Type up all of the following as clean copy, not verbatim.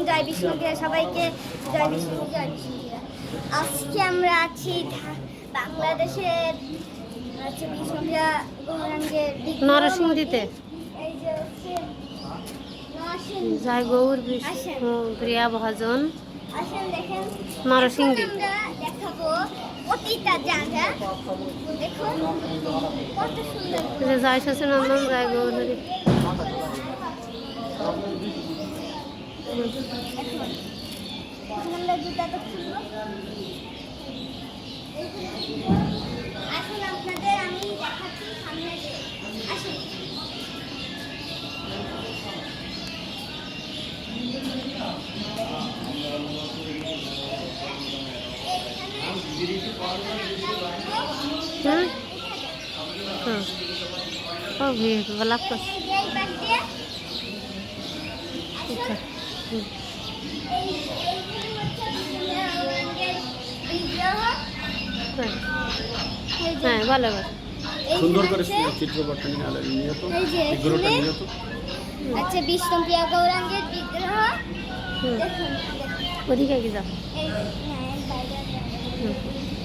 জয় বিষ্ণুপ্রিয়া, সবাইকে জয় বিষ্ণু, জয় বিষ্ণুপ্রিয়া। আজকে আমরা আছি বাংলাদেশের বিষ্ণুপ্রিয়া গৌরাঙ্গের নরসিংদীতে। এই যে হচ্ছে জয় গৌর বিষ্ণুপ্রিয়া ভজন আসেন দেখেন নরসিংদী। আমরা দেখাবো প্রতিটা জায়গা, দেখুন কত সুন্দর। জয় সচিনন্দন, জয় গৌর হরি। আমরা জুতাটা খুলবো। আসুন আপনাদের আমি দেখাচ্ছি সামনে যে আসুন। গোলাপ গাছ। হ্যাঁ ভালো সুন্দর করে চিত্রপটটা নিয়ে তো বিগ্রহটা নিয়ে তো আচ্ছা বিষ্ণুপ্রিয়া গৌরাঙ্গের বিগ্রহ দেখুন। ওদিকে কি যাও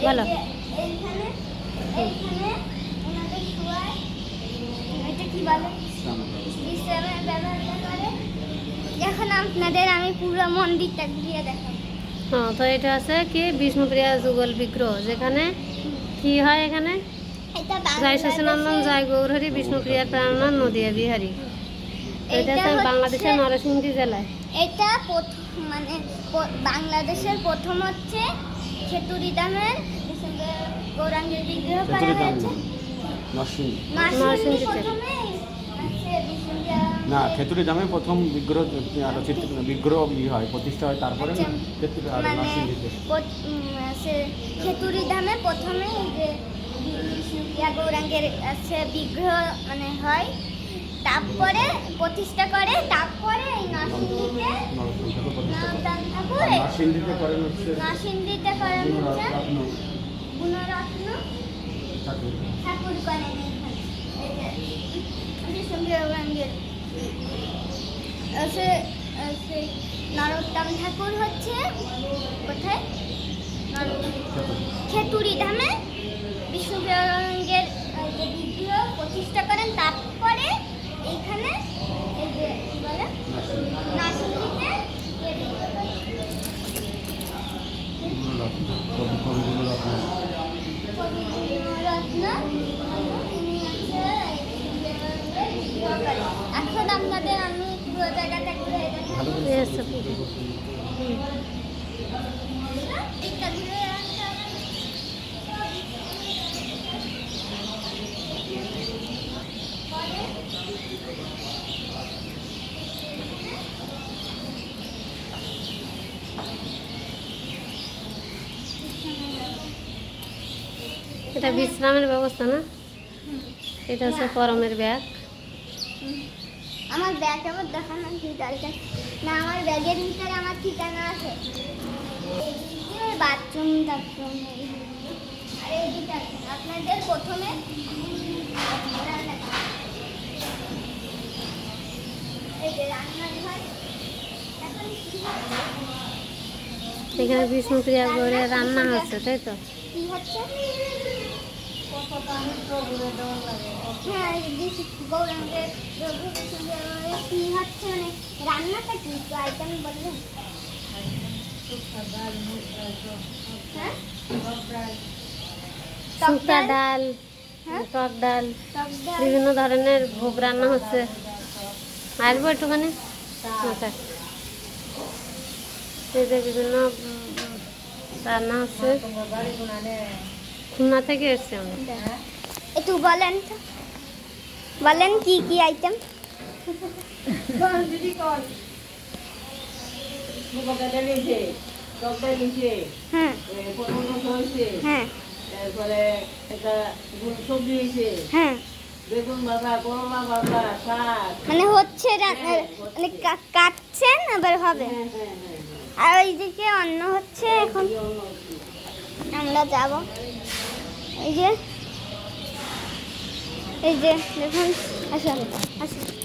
ভালো। এইখানে এইখানে ওনাদের শোয়ার এটা কি বলে বিশ্রামের ব্যবহার করে। এখন আপনাদের আমি পুরো মন্দিরটা ঘুরিয়ে দেখাবো। হ্যাঁ, তো এটা আছে কি বিষ্ণুপ্রিয়া যুগল বিগ্রহ, যেখানে কি হয় এখানে জয় সচিনন্দন, জয় গৌর হরি, বিষ্ণুপ্রিয়ার প্রাণনাথ, নদিয়া বিহারী। এটা হচ্ছে বাংলাদেশের নরসিংদী জেলায়। এটা মানে বাংলাদেশের প্রথম হচ্ছে খেতুরিদামের গৌরাঙ্গের বিগ্রহ করা হয়েছে নরসিংদীতে। না, খেতুরি দামে প্রথম বিগ্রহ বিগ্রহ হয়, প্রতিষ্ঠা হয়, তারপরে খেতুরি ধামে প্রথমে যে বিষ্ণুপ্রিয়া গৌরাঙ্গের আছে বিগ্রহ মানে হয়, তারপরে প্রতিষ্ঠা করে, তারপরে এই নরসিংদীতে করেন হচ্ছে গুণরত্ন ঠাকুর করেন। বিষ্ণুপ্রিয়া গৌরাঙ্গের নরোত্তম ঠাকুর হচ্ছে কোথায় খেতুরি ধামে বিষ্ণুপ্রিয়া গৌরাঙ্গের বিগ্রহ প্রতিষ্ঠা করেন, তারপরে এইখানে এই যে কি বলে নরসিংদীতে এখন আপনাদের আমি পুরো জায়গাটা ঘুরে এটা বিশ্রামের ব্যবস্থা না, এটা হচ্ছে পরমের ব্যাগ। আমার ব্যাগ আবার দেখানো না, আমার ব্যাগের ভিতরে আমার ঠিকানা আছে, বাথরুম টাথরুম। আর এইদিকে আপনাদের প্রথমে এই যে রান্নাঘর। এখন এখানে বিষ্ণুপ্রিয়া গৌরের রান্না হচ্ছে, তাই তো? কি হচ্ছে? হ্যাঁ, গৌরাঙ্গের কি হচ্ছে মানে রান্নাটা কি আইটেম বললেন? শুক্তা ডাল, টক ডাল, বিভিন্ন ধরনের ভোগ রান্না হচ্ছে। আসবো একটুখানি। এই যে বিভিন্ন রান্না হচ্ছে, খুলনা থেকে এসছি আমরা। একটু বলেন তো, বলেন কি কি আইটেম? হ্যাঁ হ্যাঁ তারপরে একটা সবজি হয়েছে, হ্যাঁ বেগুন ভাজা, করলা ভাজা, শাক, মানে হচ্ছে মানে কাটছেন আবার হবে। আর ওইদিকে অন্য হচ্ছে, এখন আমরা যাব। এই যে দেখুন, আসুন আসুন।